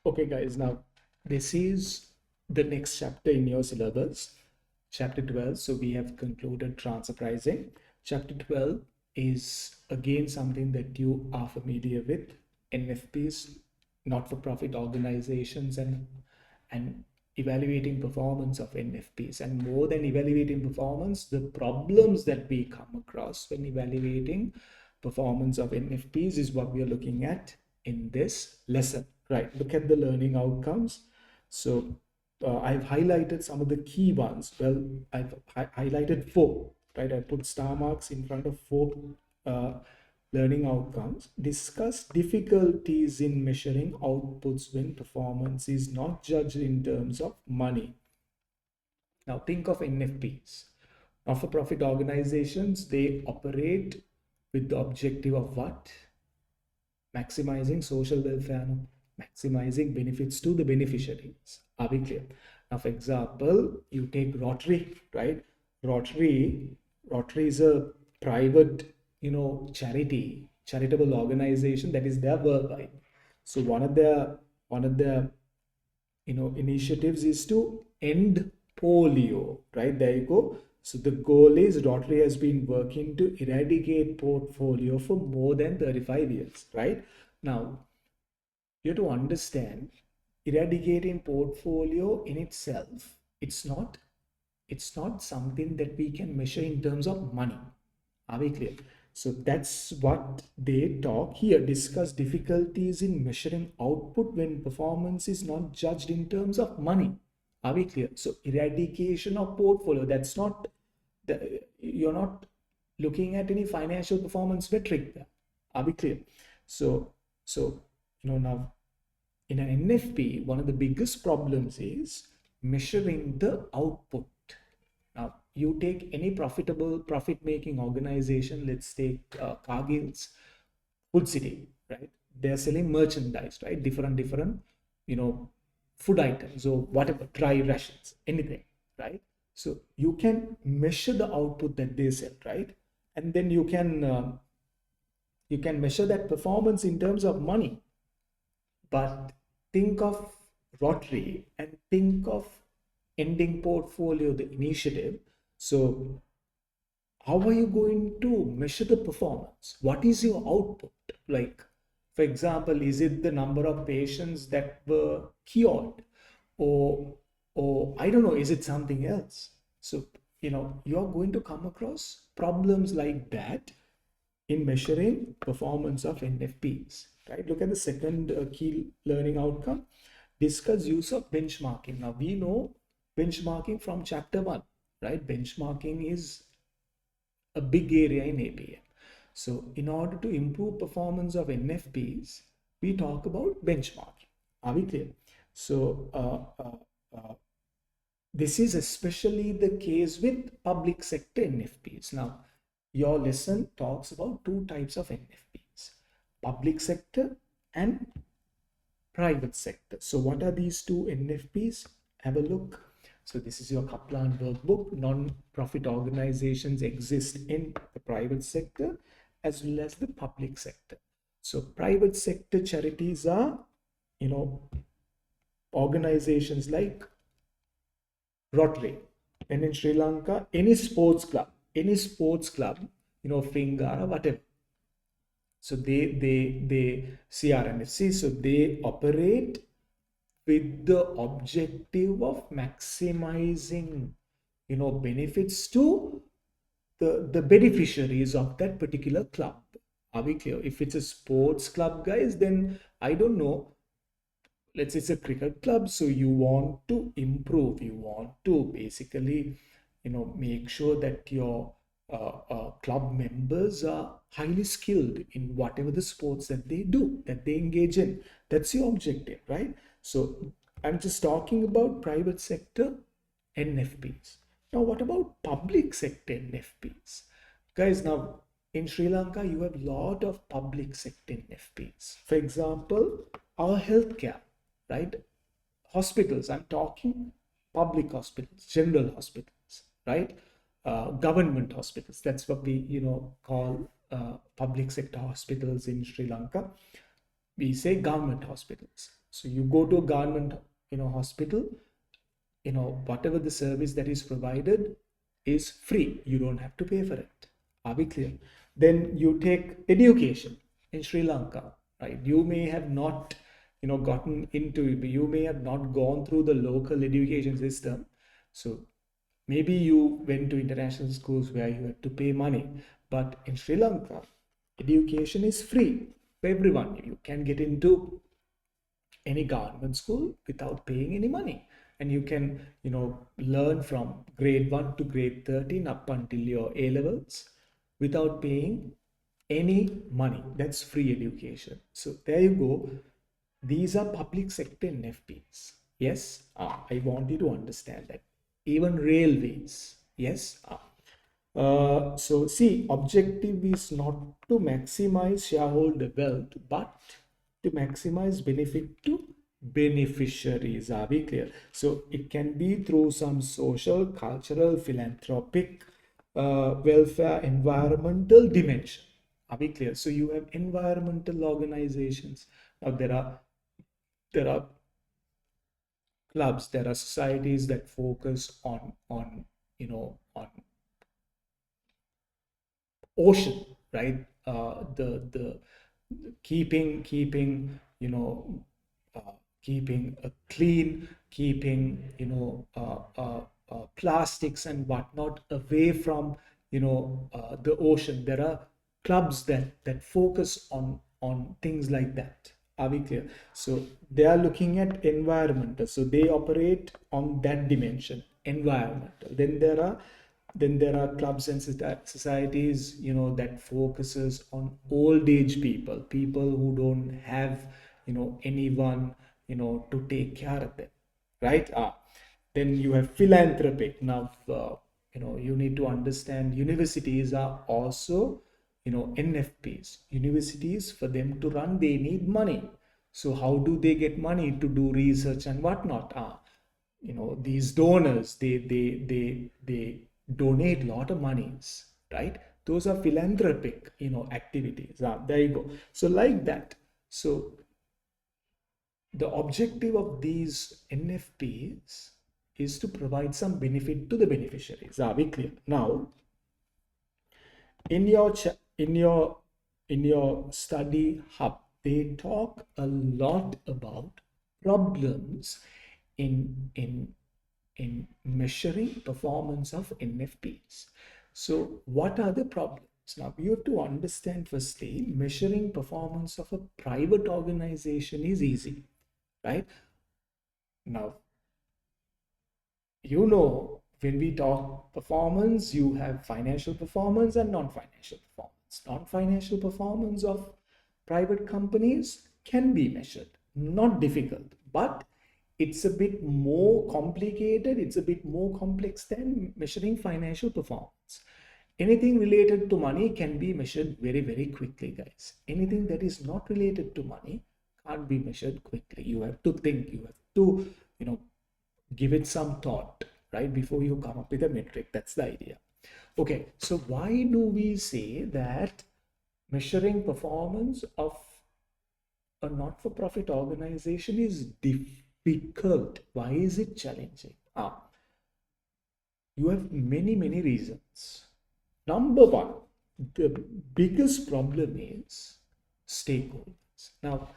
Okay, guys, now this is the next chapter in your syllabus, chapter 12. So we have concluded transfer pricing. Chapter 12 is again something that you are familiar with, NFPs, not-for-profit organizations, and evaluating performance of NFPs. And more than evaluating performance, the problems that we come across when evaluating performance of NFPs is what we are looking at in this lesson. Right, look at the learning outcomes. So I've highlighted some of the key ones. Well, I've highlighted four, right? I put star marks in front of four uh, learning outcomes. Discuss difficulties in measuring outputs when performance is not judged in terms of money. Now think of NFPs. Not-for-profit organizations, they operate with the objective of what? Maximizing social welfare, maximizing benefits to the beneficiaries. Are we clear? Now, for example, you take Rotary, right? Rotary, Rotary is a private, charitable organization that is there worldwide. So one of their initiatives is to end polio, right? There you go. So the goal is Rotary has been working to eradicate polio for more than 35 years, right? Now, you have to understand eradicating polio in itself, it's not something that we can measure in terms of money. Are we clear? So that's what they talk here. Discuss difficulties in measuring output when performance is not judged in terms of money. Are we clear? So eradication of portfolio, that's not you're not looking at any financial performance metric there. Are we clear? So now in an NFP, one of the biggest problems is measuring the output. Now, you take any profit-making organization, let's take Cargill's Food City, right? They're selling merchandise, right? Different, food items or whatever, dry rations, anything, right? So you can measure the output that they sell, right? And then you can measure that performance in terms of money. But think of Rotary and think of ending portfolio, the initiative. So how are you going to measure the performance? What is your output? Like, for example, is it the number of patients that were cured? Or, or I don't know, is it something else? So, you're going to come across problems like that in measuring performance of NFPs, right? Look at the second key learning outcome. Discuss use of benchmarking. Now we know benchmarking from chapter 1, right? Benchmarking is a big area in APM. So in order to improve performance of NFPs, we talk about benchmarking. Are we clear? So this is especially the case with public sector NFPs. Now, your lesson talks about two types of NFPs, public sector and private sector. So what are these two NFPs? Have a look. So this is your Kaplan workbook. Non-profit organizations exist in the private sector as well as the public sector. So private sector charities are, organizations like Rotary. And in Sri Lanka, any sports club, Fingara, whatever. So they CRNFC, so they operate with the objective of maximizing, benefits to the beneficiaries of that particular club. Are we clear? If it's a sports club, guys, then I don't know, let's say it's a cricket club, so you want to improve, you want to basically make sure that your club members are highly skilled in whatever the sports that they do, that they engage in. That's your objective, right? So I'm just talking about private sector NFPs. Now what about public sector NFPs, guys? Now in Sri Lanka you have a lot of public sector NFPs. For example, our healthcare, right? Hospitals, I'm talking public hospitals, general hospitals, right? Government hospitals, that's what we call public sector hospitals in Sri Lanka. We say government hospitals. So you go to a government, hospital, whatever the service that is provided is free. You don't have to pay for it. Are we clear? Then you take education in Sri Lanka, right? You may have not, gotten into it. You may have not gone through the local education system. So maybe you went to international schools where you had to pay money. But in Sri Lanka, education is free for everyone. You can get into any government school without paying any money, and you can learn from grade 1 to grade 13 up until your A levels without paying any money. That's free education. So there you go. These are public sector NFPs. Yes, I want you to understand that. Even railways. Yes. So see, objective is not to maximize shareholder wealth, but to maximize benefit to beneficiaries. Are we clear? So it can be through some social, cultural, philanthropic, welfare, environmental dimension. Are we clear? So you have environmental organizations. Now there are clubs, there are societies that focus on ocean, right? The keeping keeping a clean, keeping plastics and whatnot away from the ocean. There are clubs that focus on things like that. Are we clear? So they are looking at environmental, so they operate on that dimension, environmental. Then there are clubs and societies that focuses on old age people who don't have anyone to take care of them, right? Then you have philanthropic. Now you need to understand universities are also NFPs. Universities, for them to run, they need money. So how do they get money to do research and whatnot? These donors, they donate a lot of monies, right? Those are philanthropic activities. There you go. So like that. So the objective of these NFPs is to provide some benefit to the beneficiaries. Are we clear? Now, in your study hub, they talk a lot about problems in measuring performance of NFPs. So what are the problems? Now you have to understand, firstly, measuring performance of a private organization is easy, right? Now, when we talk performance, you have financial performance and non-financial performance. Non-financial performance of private companies can be measured, not difficult, but it's a bit more complicated, it's a bit more complex than measuring financial performance. Anything related to money can be measured very, very quickly, guys. Anything that is not related to money can't be measured quickly. You have to think, you have to, give it some thought, right, before you come up with a metric. That's the idea. Okay, so why do we say that measuring performance of a not-for-profit organization is difficult? Why is it challenging? You have many reasons. Number one, the biggest problem is stakeholders. Now,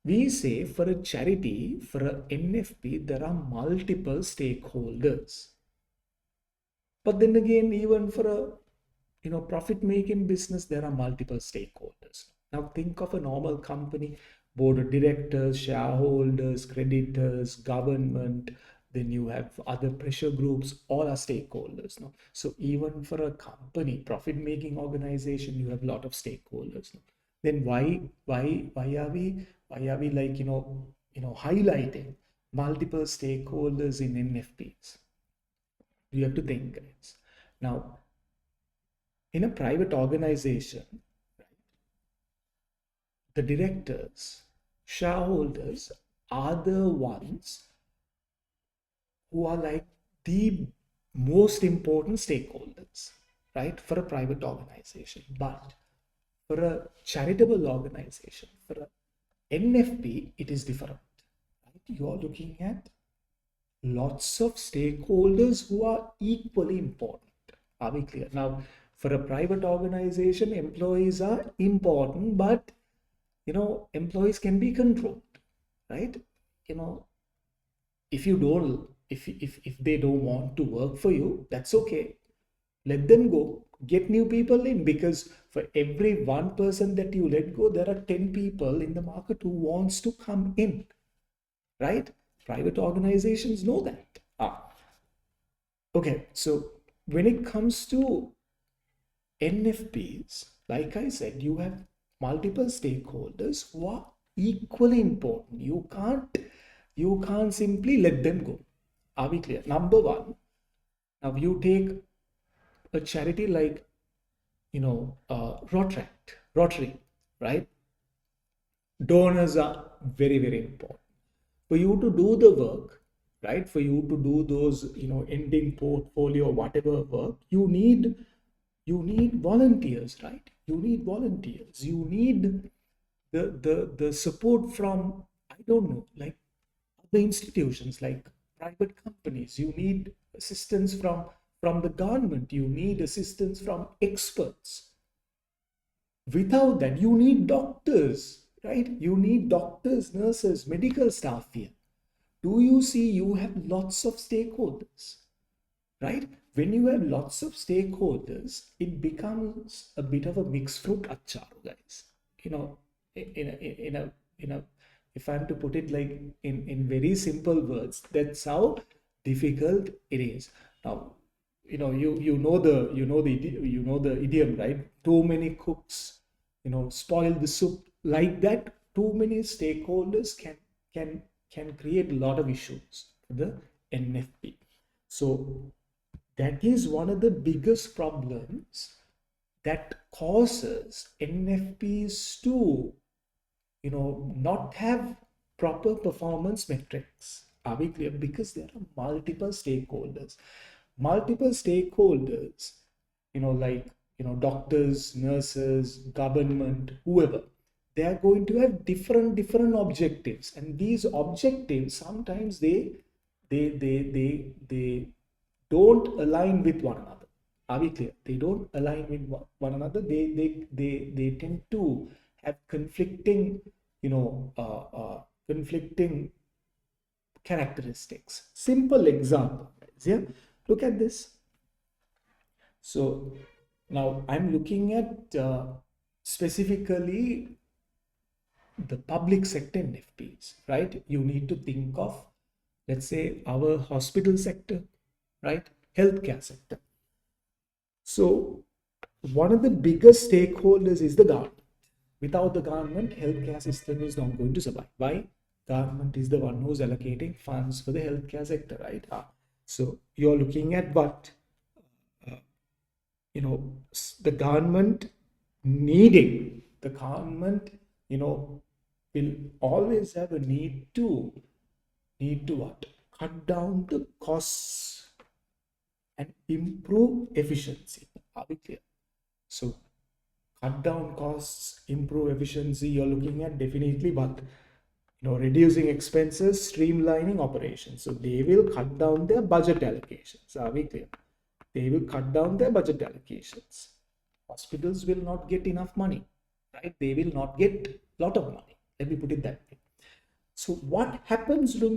we say for a charity, for an NFP, there are multiple stakeholders. But then again, even for a profit-making business, there are multiple stakeholders. Now think of a normal company: board of directors, shareholders, creditors, government. Then you have other pressure groups. All are stakeholders. No? So even for a company, profit-making organization, you have a lot of stakeholders. No? Then why are we like highlighting multiple stakeholders in NFPs? You have to think, guys. Now, in a private organization, the directors, shareholders are the ones who are like the most important stakeholders, right, for a private organization. But for a charitable organization, for a NFP, it is different. Right? You are looking at lots of stakeholders who are equally important. Are we clear? Now, for a private organization, employees are important, but employees can be controlled, right? You know, if you don't, if they don't want to work for you, that's okay. Let them go. Get new people in, because for every one person that you let go, there are 10 people in the market who wants to come in, right? Private organizations know that. Okay, so when it comes to NFPs, like I said, you have multiple stakeholders who are equally important. You can't simply let them go. Are we clear? Number one, now you take a charity like Rotary, right? Donors are very, very important. For you to do the work, right? For you to do those, ending portfolio, whatever work, you need volunteers, right? You need volunteers. You need the support from, I don't know, like other institutions, like private companies. You need assistance from the government. You need assistance from experts. Without that, you need doctors, right? You need doctors, nurses, medical staff here. Do you see? You have lots of stakeholders, right? When you have lots of stakeholders, it becomes a bit of a mixed fruit achar, guys. You know, in a if I'm to put it like in very simple words, that's how difficult it is. Now, you know the idiom, right? Too many cooks, spoil the soup. Like that, too many stakeholders can can create a lot of issues for the NFP. So that is one of the biggest problems that causes NFPs to, not have proper performance metrics. Are we clear? Because there are multiple stakeholders, like, doctors, nurses, government, whoever. They are going to have different objectives, and these objectives sometimes they don't align with one another. Are we clear? They don't align with one another. They tend to have conflicting, conflicting characteristics. Simple example, guys. Yeah, look at this. So now I'm looking at specifically the public sector NFPs, right? You need to think of, let's say, our hospital sector, right? Healthcare sector. So one of the biggest stakeholders is the government. Without the government, healthcare system is not going to survive. Why? Government is the one who's allocating funds for the healthcare sector, right? So you're looking at what? The government the government, will always have a need to what? Cut down the costs and improve efficiency. Are we clear? So cut down costs, improve efficiency. You're looking at definitely what? Reducing expenses, streamlining operations. So they will cut down their budget allocations. Are we clear? They will cut down their budget allocations. Hospitals will not get enough money, right? They will not get a lot of money. Let me put it that way. So what happens when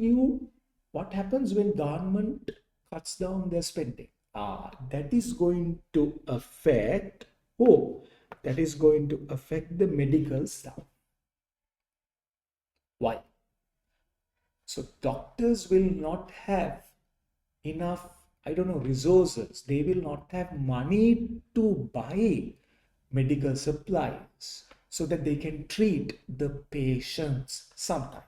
government cuts down their spending? That is going to affect who? That is going to affect the medical staff. Why? So doctors will not have enough, I don't know, resources. They will not have money to buy medical supplies so that they can treat the patients sometimes,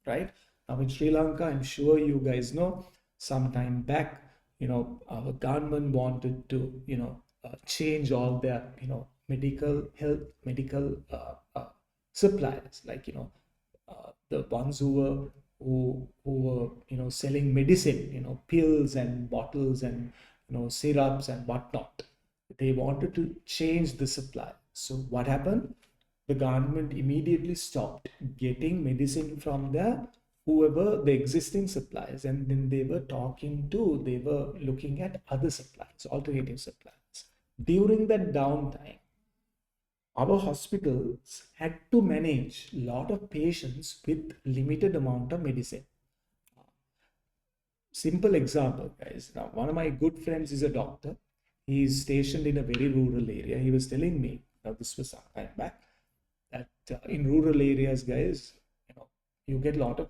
right? Now in Sri Lanka, I'm sure you guys know, some time back, our government wanted to, change all their, medical suppliers, like, the ones who were selling medicine, pills and bottles and syrups and whatnot. They wanted to change the supply. So what happened? the government immediately stopped getting medicine from the whoever the existing suppliers, and then they were looking at other suppliers, alternative suppliers. During that downtime, our hospitals had to manage a lot of patients with limited amount of medicine. Simple example, guys. Now, one of my good friends is a doctor. He's stationed in a very rural area. He was telling me, now this was some time back, that in rural areas, guys, you get a lot of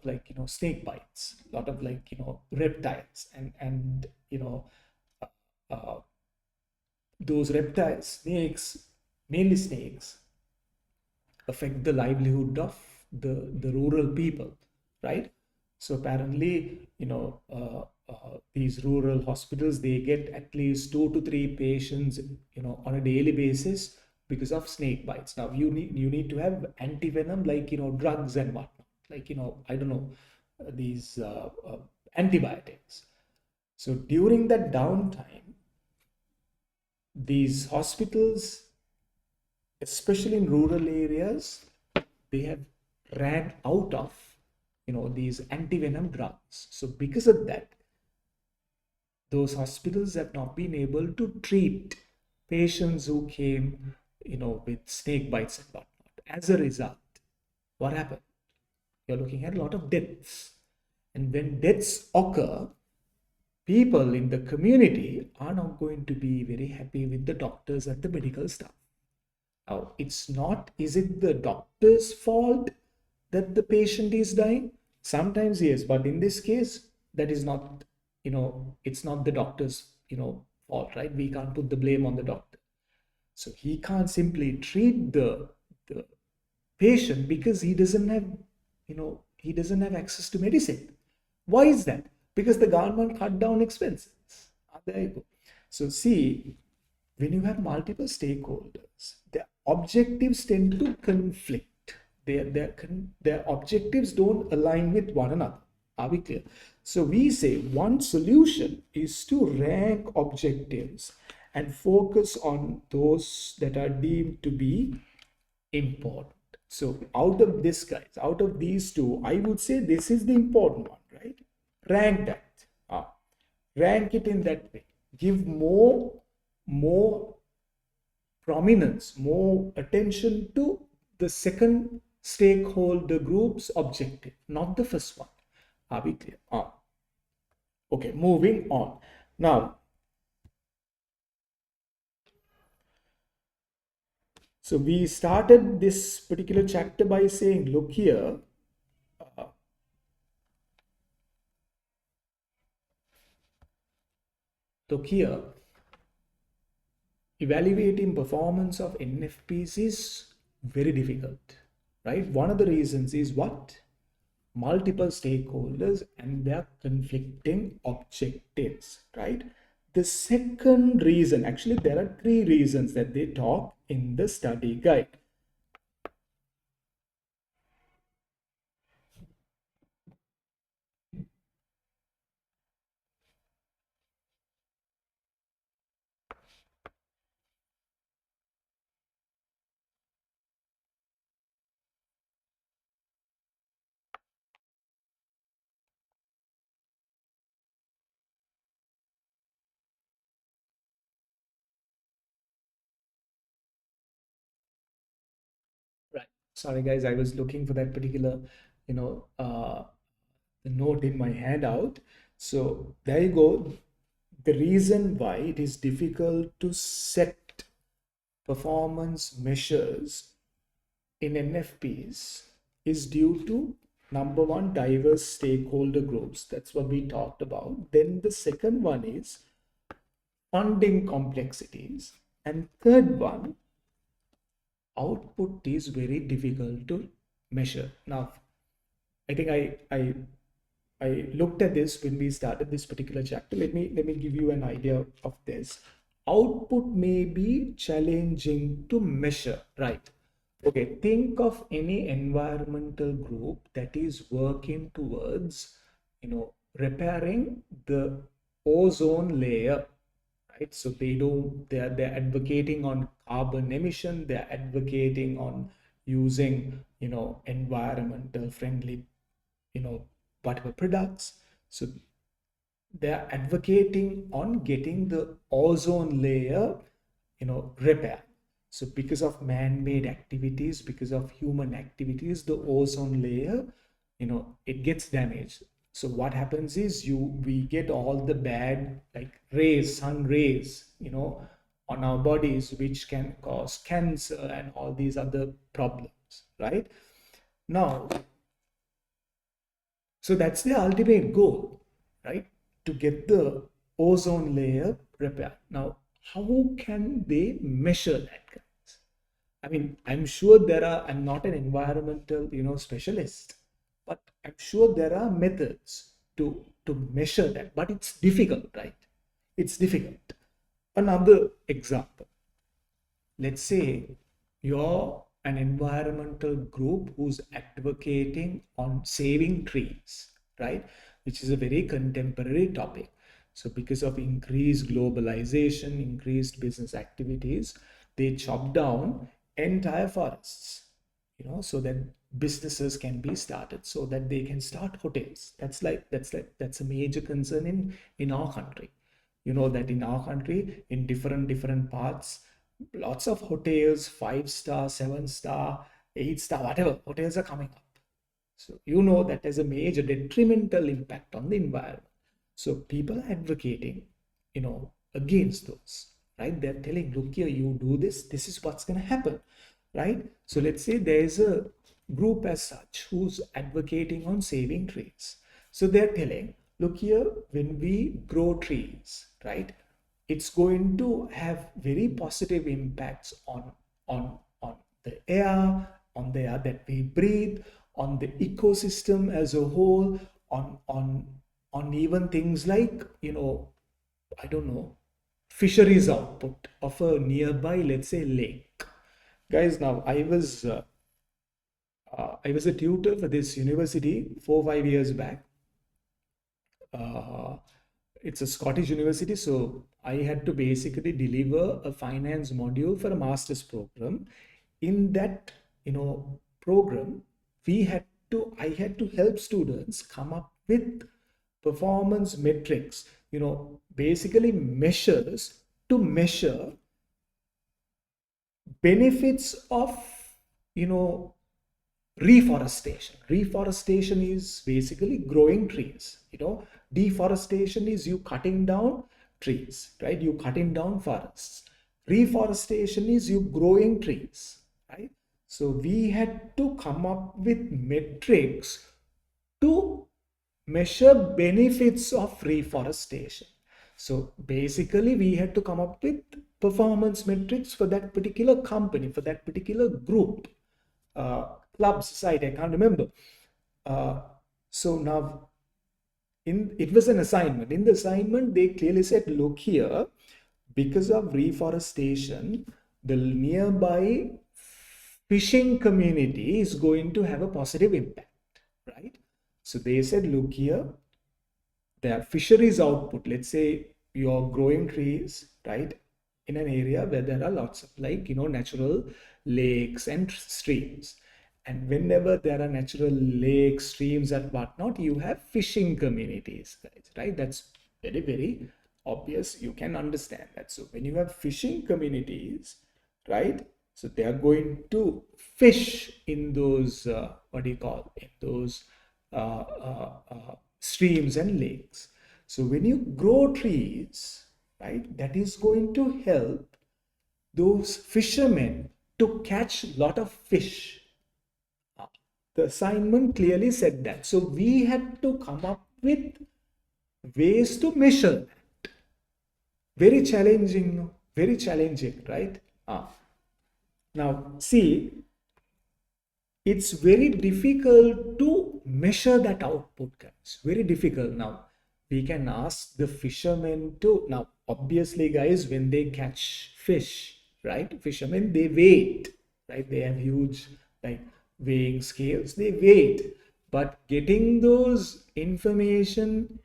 snake bites, a lot of reptiles, and uh, uh, those reptiles, snakes, mainly snakes, affect the livelihood of the rural people, right? So apparently, these rural hospitals, they get at least 2 to 3 patients, on a daily basis because of snake bites. Now you need to have antivenom, drugs and whatnot, I don't know, these antibiotics. So during that downtime, these hospitals, especially in rural areas, they have ran out of these antivenom drugs. So because of that, those hospitals have not been able to treat patients who came with snake bites and whatnot. As a result, what happened? You're looking at a lot of deaths, and when deaths occur, people in the community are not going to be very happy with the doctors and the medical staff. Now, it's not, is it the doctor's fault that the patient is dying? Sometimes yes, but in this case, that is not, it's not the doctor's, fault, right? We can't put the blame on the doctor. So he can't simply treat the patient because he doesn't have access to medicine. Why is that? Because the government cut down expenses. There you go. So see, when you have multiple stakeholders, their objectives tend to conflict. Their objectives don't align with one another. Are we clear? So we say one solution is to rank objectives and focus on those that are deemed to be important. So out of this, guys, out of these two, I would say this is the important one, right? Rank that. Rank it in that way. Give more prominence, more attention to the second stakeholder group's objective, not the first one. Are we clear? Okay, moving on. Now, so we started this particular chapter by saying, look here, evaluating performance of NFPs is very difficult, right? One of the reasons is what? Multiple stakeholders and their conflicting objectives, right? The second reason, actually, there are 3 reasons that they talk in the study guide. Right. Sorry, guys, I was looking for that particular, you know, uh, the note in my handout. So there you go. The reason why it is difficult to set performance measures in NFPs is due to number one, diverse stakeholder groups. That's what we talked about. Then the second one is funding complexities. And third one, output is very difficult to measure. Now, I think I looked at this when we started this particular chapter. Let me give you an idea of this. Output may be challenging to measure, right? Okay, think of any environmental group that is working towards, repairing the ozone layer, right? So they're advocating on carbon emission, they're advocating on, using, environmental friendly, whatever products. So they are advocating on getting the ozone layer, repair. So because of man-made activities, because of human activities, the ozone layer, it gets damaged. So what happens is we get all the bad like rays, sun rays, on our bodies, which can cause cancer and all these other problems, right? Now, so that's the ultimate goal, right? To get the ozone layer repair. Now, how can they measure that, guys? I mean, I'm sure I'm not an environmental, specialist, but I'm sure there are methods to measure that, but it's difficult, right? It's difficult. Another example, let's say you're an environmental group who's advocating on saving trees, right? Which is a very contemporary topic. So because of increased globalization, increased business activities, they chop down entire forests, so that businesses can be started, so that they can start hotels. That's a major concern in our country. That in our country, in different parts, lots of hotels, 5-star, 7-star, 8-star, whatever hotels are coming up. So that has a major detrimental impact on the environment. So people are advocating, against those, right? They're telling, look here, you do this is what's going to happen, right? So let's say there's a group as such who's advocating on saving trees. So they're telling, look here, when we grow trees, right, it's going to have very positive impacts on the air, on the air that we breathe, on the ecosystem as a whole, on even things like, I don't know, fisheries output of a nearby, let's say, lake. Guys, now I was a tutor for this university 4 5 years back. Uh, it's a Scottish university, so I had to basically deliver a finance module for a master's program. In that, program, I had to help students come up with performance metrics, basically measures to measure benefits of, you know, reforestation is basically growing trees. Deforestation is you cutting down trees, right? You cutting down forests. Reforestation is you growing trees, right? So we had to come up with metrics to measure benefits of reforestation. So basically we had to come up with performance metrics for that particular company, for that particular group, club, society, I can't remember. So now it was an assignment. In the assignment, they clearly said, look here, because of reforestation, the nearby fishing community is going to have a positive impact, right? So they said, look here, their fisheries output, let's say you're growing trees, right, in an area where there are lots of, like, natural lakes and streams. And whenever there are natural lakes, streams, and whatnot, you have fishing communities, guys, right? That's very, very obvious. You can understand that. So when you have fishing communities, right, so they are going to fish in those, what do you call, in those streams and lakes. So when you grow trees, right, that is going to help those fishermen to catch a lot of fish. The assignment clearly said that. So we had to come up with ways to measure that. Very challenging, right? Now, see, it's very difficult to measure that output, guys. Very difficult. Now, we can ask the fishermen to, now, obviously, guys, when they catch fish, right? Fishermen, they wait, right? They have huge, like, weighing scales, they wait. But getting those information,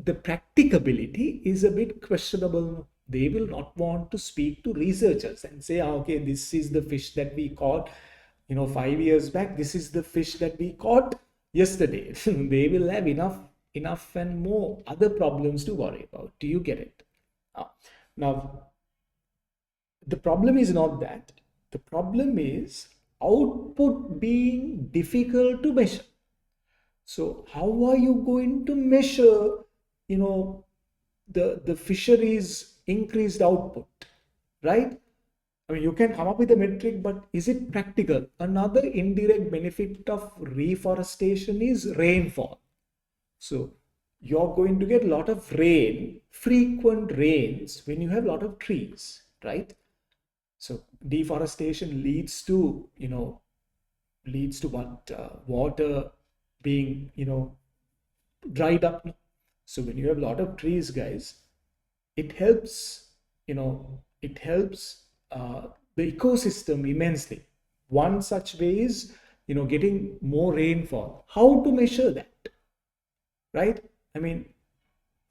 the practicability is a bit questionable, They will not want to speak to researchers and say, okay, this is the fish that we caught, 5 years back. This is the fish that we caught yesterday. They will have enough and more other problems to worry about. Do you get it? Now, the problem is not that. The problem is output being difficult to measure. So how are you going to measure, the fisheries increased output, right? I mean, you can come up with a metric, but is it practical? Another indirect benefit of reforestation is rainfall. So you're going to get a lot of rain, frequent rains when you have a lot of trees, right? So deforestation leads to what water being dried up. So when you have a lot of trees, guys, it helps the ecosystem immensely. One such way is getting more rainfall. How to measure that, right? I mean,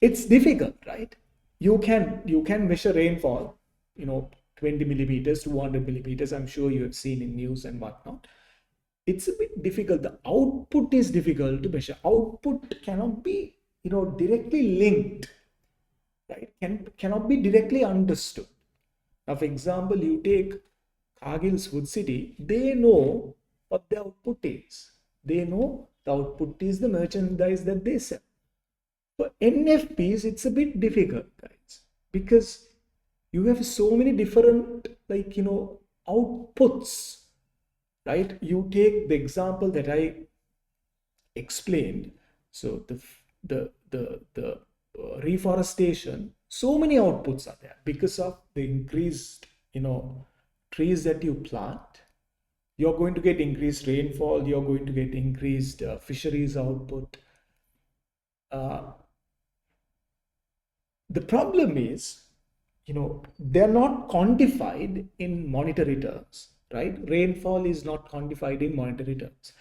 it's difficult, right? You can measure rainfall, 20 millimeters, 200 millimeters. I'm sure you have seen in news and whatnot. It's a bit difficult. The output is difficult to measure. Output cannot be directly linked, right? Cannot be directly understood. Now, for example, you take Cargill's Food City. They know what the output is. They know the output is the merchandise that they sell. For NFPs, it's a bit difficult, guys, because you have so many different outputs, right? You take the example that I explained. So the reforestation, so many outputs are there because of the increased trees that you plant. You're going to get increased rainfall. You're going to get increased fisheries output. The problem is, they're not quantified in monetary terms, right? Rainfall is not quantified in monetary terms.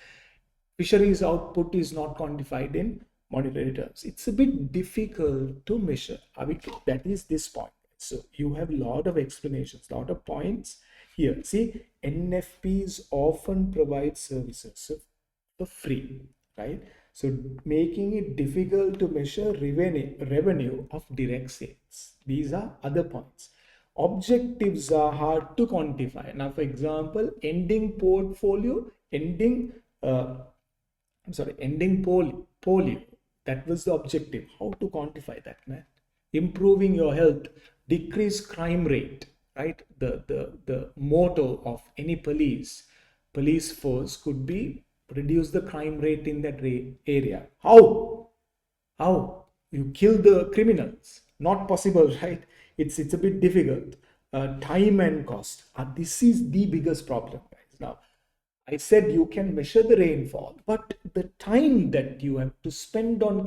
Fisheries output is not quantified in monetary terms. It's a bit difficult to measure. That is this point. So you have a lot of explanations, a lot of points here. See, NFPs often provide services for free, right? So making it difficult to measure revenue of direct sales. These are other points. Objectives are hard to quantify. Now, for example, ending polio. That was the objective. How to quantify that, man? Improving your health, decrease crime rate, right? The motto of any police force could be reduce the crime rate in that area. How you kill the criminals? Not possible, right? It's a bit difficult. Time and cost. This is the biggest problem, guys. Now, I said you can measure the rainfall, but the time that you have to spend on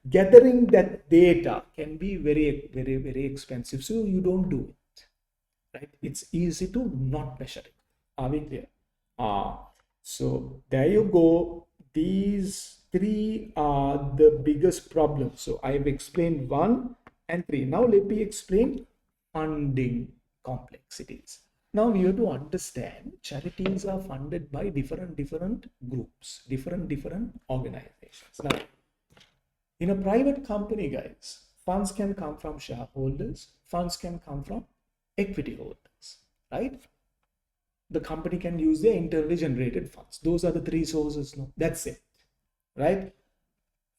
gathering that data can be very, very, very expensive. So you don't do it, right? It's easy to not measure it. Are we clear? So there you go. These three are the biggest problems. So I've explained 1 and 3. Now let me explain funding complexities. Now we have to understand charities are funded by different groups, different organizations. Now, in a private company, guys, funds can come from shareholders, funds can come from equity holders, right? The company can use their internally generated funds. Those are the 3 sources. No, that's it, right?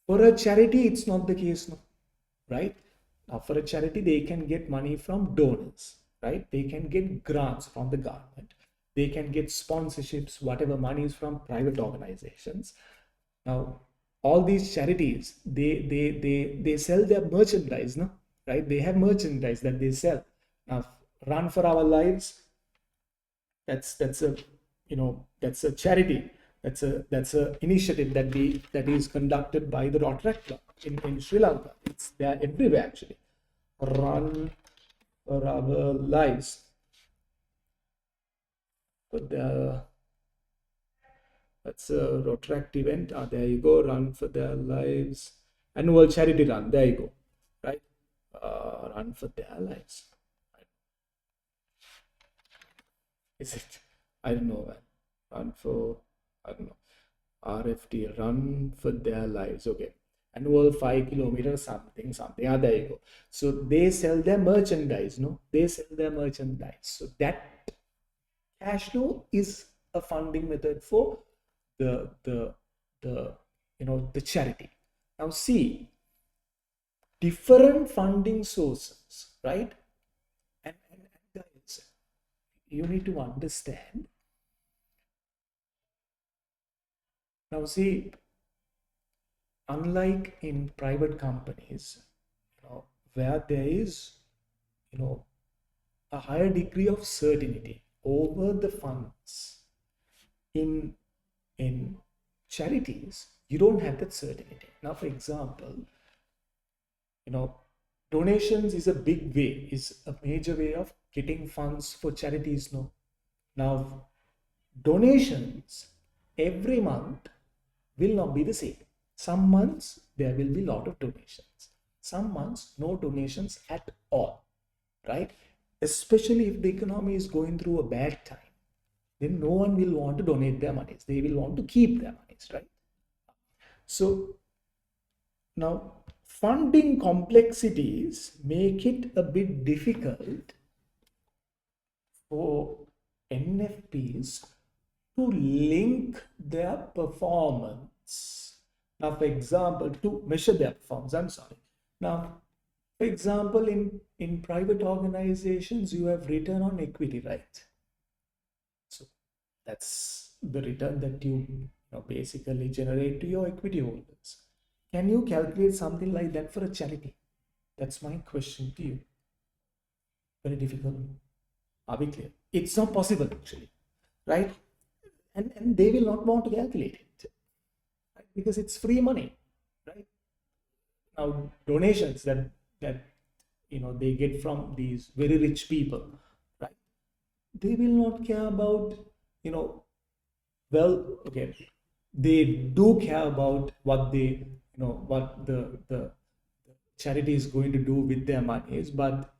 For a charity, it's not the case, no, right? Now, for a charity, they can get money from donors, right? They can get grants from the government. They can get sponsorships, whatever money is from private organizations. Now, all these charities, they sell their merchandise, no, right? They have merchandise that they sell. Now, Run for Our Lives, that's a charity. That's a initiative that is conducted by the Rotary Club in Sri Lanka. It's there everywhere actually. Run for Our Lives. But that's a Rotary event. There you go. Run for Their Lives annual charity run. There you go. Right. run for their lives. Is it? I don't know, man. Run for, I don't know. RFT, run for their lives. Okay. Annual 5 kilometers, something, something. Ah, there you go. So they sell their merchandise, no? They sell their merchandise. So that cash flow is a funding method for the the charity. Now see, different funding sources, right? And guys, you need to understand. Now see, unlike in private companies, where there is, a higher degree of certainty over the funds, in in charities, you don't have that certainty. Now, for example, you know, donations is a big way, is a major way of getting funds for charities. No, now donations every month will not be the same. Some months there will be a lot of donations, some months no donations at all, right? Especially if the economy is going through a bad time, then no one will want to donate their monies, they will want to keep their monies, right? So now funding complexities make it a bit difficult for NFPs to link their performance. Now, for example, to measure their performance, I'm sorry. Now, for example, in private organizations, you have return on equity, right? So that's the return that you basically generate to your equity holders. Can you calculate something like that for a charity? That's my question to you. Very difficult. Are we clear? It's not possible actually, right? And they will not want to calculate it, right? Because it's free money, right? Now donations that they get from these very rich people, right? They will not care about, well, okay, they do care about what what the charity is going to do with their monies. But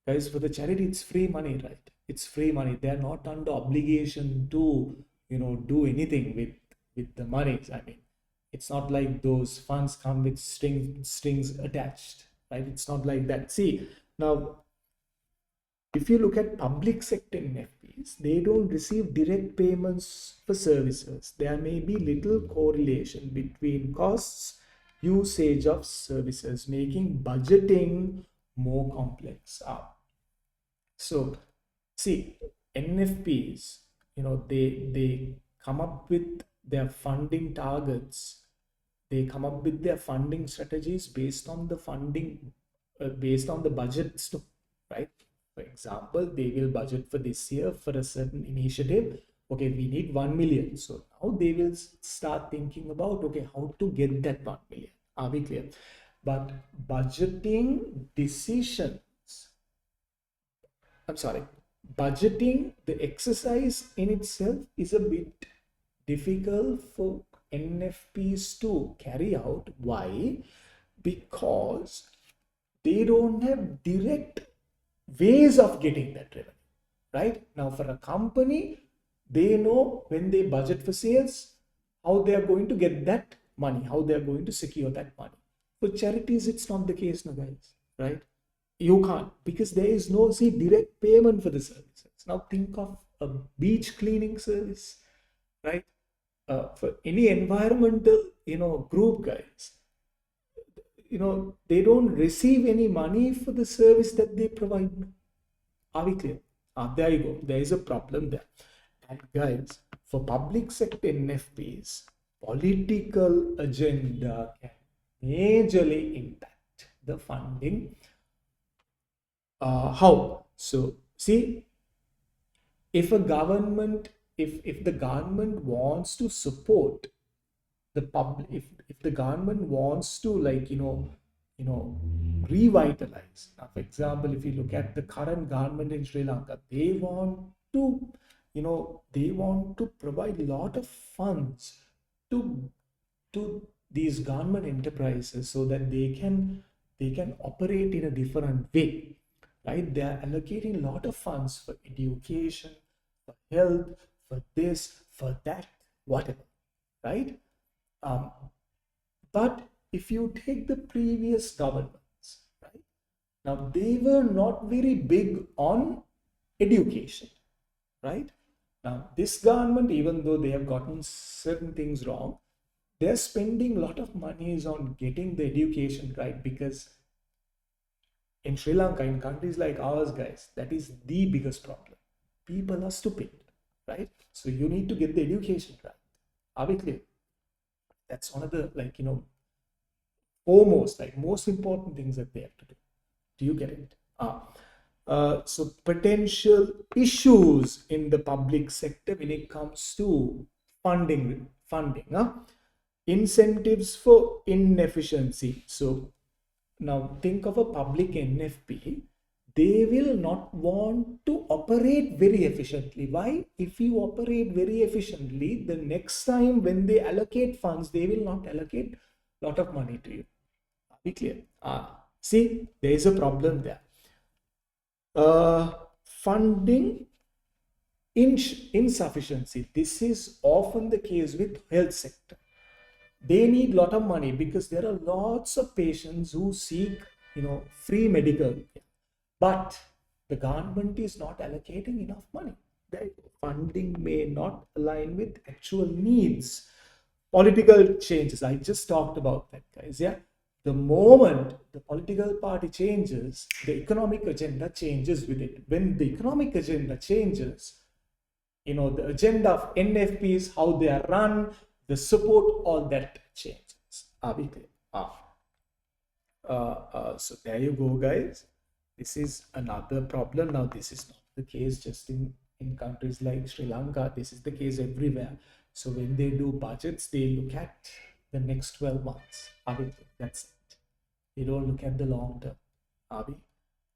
guys, for the charity, it's free money, right? It's free money. They're not under obligation to do anything with the monies. I mean, it's not like those funds come with strings attached, right? It's not like that. See, now if you look at public sector NFPs, they don't receive direct payments for services. There may be little correlation between costs, usage of services, making budgeting more complex. So, see, NFPs, they come up with their funding targets. They come up with their funding strategies based on the funding, based on the budgets, too, right? For example, they will budget for this year for a certain initiative. Okay, we need 1 million. So now they will start thinking about, okay, how to get that 1 million. Are we clear? But budgeting decisions, I'm sorry, budgeting, the exercise in itself is a bit difficult for NFPs to carry out. Why? Because they don't have direct ways of getting that revenue, right? Now, for a company, they know when they budget for sales, how they are going to get that money, how they are going to secure that money. For charities, it's not the case now, guys, right? You can't, because there is no direct payment for the services. Now think of a beach cleaning service, right? For any environmental group, guys, they don't receive any money for the service that they provide. Are we clear? There you go. There is a problem there. And guys, for public sector NFPs, political agenda can majorly impact the funding. How? So see, if a government, if the government wants to support the public, if the government wants to, like, revitalize. Now, for example, if you look at the current government in Sri Lanka, they want to, they want to provide a lot of funds to these government enterprises so that they can they can operate in a different way, right? They are allocating a lot of funds for education, for health, for this, for that, whatever, right? Um, but if you take the previous governments, right? Now they were not very big on education, right? Now this government, even though they have gotten certain things wrong, they're spending a lot of monies on getting the education right, because in Sri Lanka, in countries like ours, guys, that is the biggest problem. People are stupid, right? So you need to get the education right. Are we clear? That's one of the, like, foremost, like, most important things that they have to do. Do you get it? So potential issues in the public sector when it comes to funding, incentives for inefficiency. So now think of a public NFP. They will not want to operate very efficiently. Why? If you operate very efficiently, the next time when they allocate funds, they will not allocate a lot of money to you. Be clear. See, there is a problem there. Funding insufficiency. This is often the case with health sector. They need a lot of money because there are lots of patients who seek, free medical care. But the government is not allocating enough money. The funding may not align with actual needs. Political changes, I just talked about that, guys. Yeah, the moment the political party changes, the economic agenda changes with it. When the economic agenda changes, the agenda of NFPs, how they are run, the support, all that changes. Are we clear? So there you go, guys. This is another problem. Now, this is not the case just in countries like Sri Lanka. This is the case everywhere. So when they do budgets, they look at the next 12 months. Are we clear? That's it. They don't look at the long term. Are we?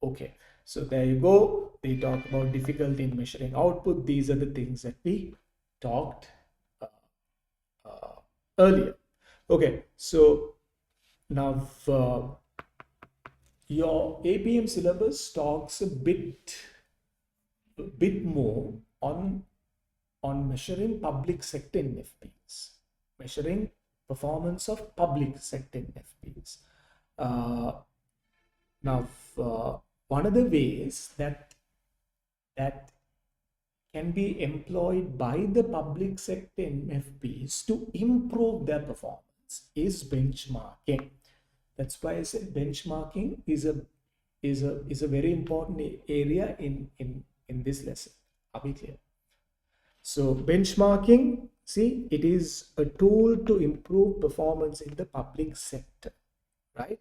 Okay. So there you go. They talk about difficulty in measuring output. These are the things that we talked earlier. Okay. So now your APM syllabus talks a bit more on measuring public sector NFPs, measuring performance of public sector NFPs. Now, one of the ways that can be employed by the public sector NFPs to improve their performance is benchmarking. That's why I said benchmarking is a very important area in this lesson. Are we clear? So benchmarking, see, it is a tool to improve performance in the public sector, right?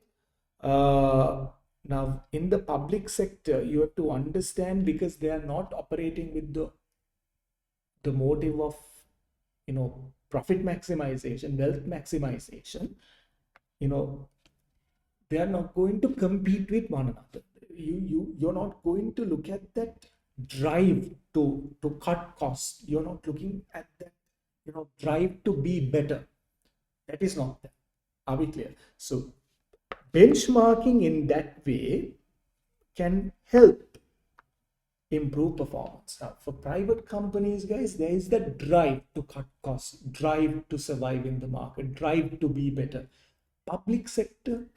Now, in the public sector, you have to understand, because they are not operating with the motive of, profit maximization, wealth maximization. They are not going to compete with one another. You're not going to look at that drive to cut costs. You're not looking at that, drive to be better. That is not there. Are we clear? So benchmarking in that way can help improve performance. Now, for private companies, guys, there is that drive to cut costs, drive to survive in the market, drive to be better. Public sector,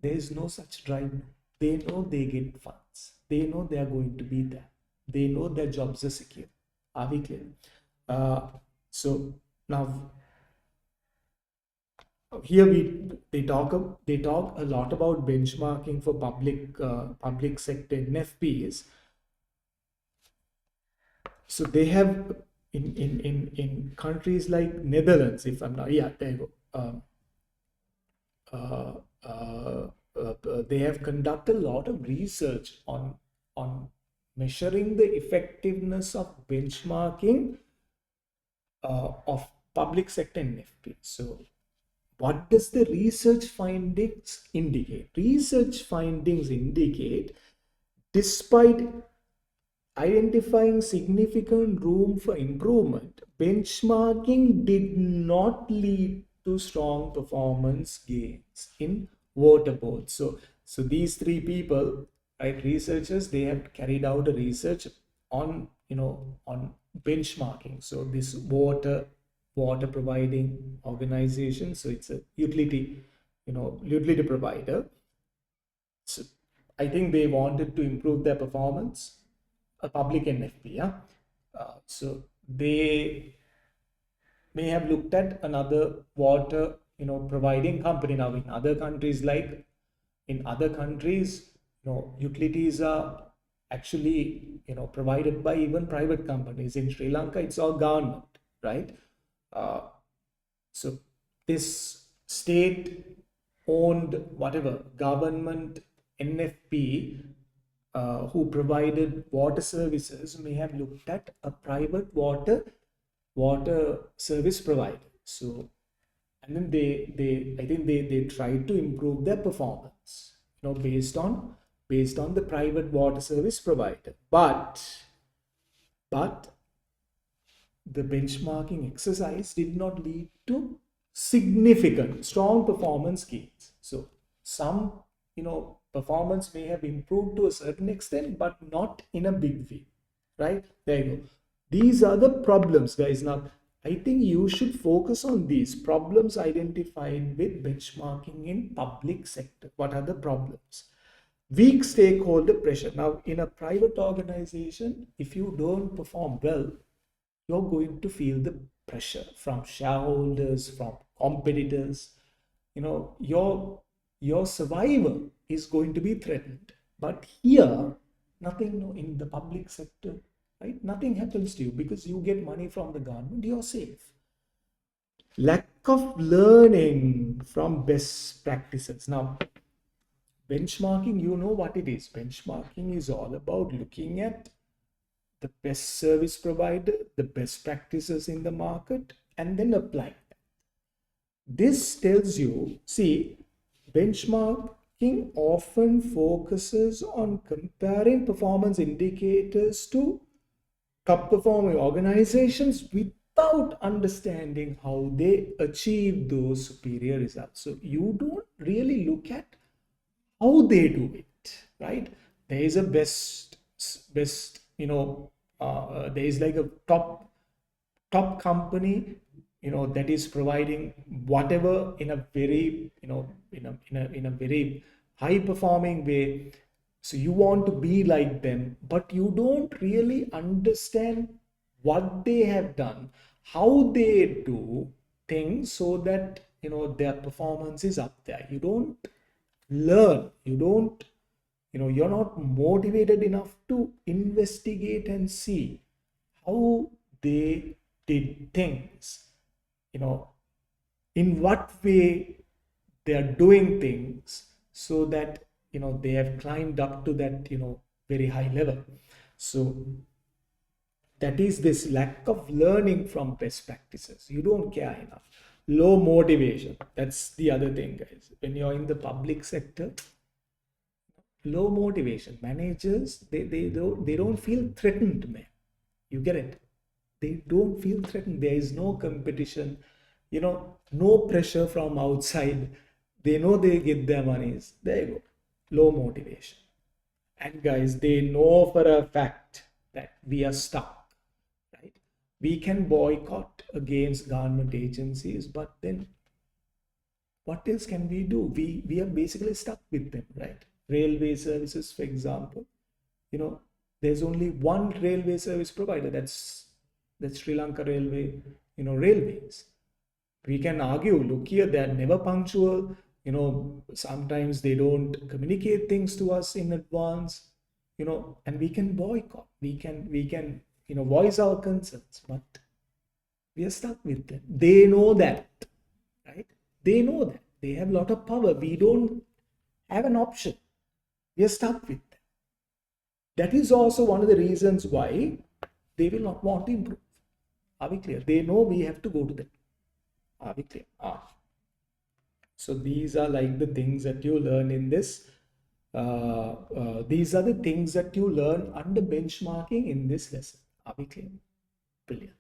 there is no such drive. They know they get funds. They know they are going to be there. They know their jobs are secure. Are we clear? So now here they talk a lot about benchmarking for public sector NFPs. So they have in countries like Netherlands, if I'm not, yeah, there you go. They have conducted a lot of research on measuring the effectiveness of benchmarking of public sector NFP. So what does the research findings indicate? Research findings indicate, despite identifying significant room for improvement, benchmarking did not lead to strong performance gains in water boards. So So these three people, right, researchers, they have carried out a research on, on benchmarking. So this water providing organization, so it's a utility provider. So I think they wanted to improve their performance, a public NFP, yeah. So they may have looked at another water, providing company. Now in other countries, utilities are actually, provided by even private companies. In Sri Lanka, it's all government, right? Uh, so this state owned whatever government NFP, who provided water services, may have looked at a private water service provider. So, and then they I think they tried to improve their performance, based on the private water service provider. But the benchmarking exercise did not lead to significant strong performance gains. So some, performance may have improved to a certain extent, but not in a big way, right? There you go. These are the problems, guys. Now I think you should focus on these problems identified with benchmarking in public sector. What are the problems? Weak stakeholder pressure. Now in a private organization, if you don't perform well, you're going to feel the pressure from shareholders, from competitors. Your survival is going to be threatened. But here, nothing, in the public sector, right? Nothing happens to you because you get money from the government, you're safe. Lack of learning from best practices. Now, benchmarking, you know what it is. Benchmarking is all about looking at the best service provider, the best practices in the market, and then apply them. This tells you, see, benchmarking often focuses on comparing performance indicators to top performing organizations without understanding how they achieve those superior results. So you don't really look at how they do it, right? There is a best, there is like a top company, that is providing whatever in a very, in a very high performing way. So you want to be like them, but you don't really understand what they have done, how they do things, so that their performance is up there. You don't learn, you're not motivated enough to investigate and see how they did things, in what way they are doing things, so that they have climbed up to that very high level. So that is this lack of learning from best practices. You don't care enough. Low motivation, that's the other thing, guys. When you're in the public sector, low motivation. Managers, they don't feel threatened, man. You get it? They don't feel threatened. There is no competition, no pressure from outside. They know they get their monies. There you go. Low motivation. And guys, they know for a fact that we are stuck, right? We can boycott against government agencies, but then what else can we do? We are basically stuck with them, right? Railway services, for example, there's only one railway service provider. That's Sri Lanka Railway, railways. We can argue, look here, they're never punctual. Sometimes they don't communicate things to us in advance. And we can boycott. We can voice our concerns, but we are stuck with them. They know that, right? They know that they have a lot of power. We don't have an option. We are stuck with them. That is also one of the reasons why they will not want to improve. Are we clear? They know we have to go to them. Are we clear? So these are like the things that you learn in this. These are the things that you learn under benchmarking in this lesson. Are we clear? Brilliant.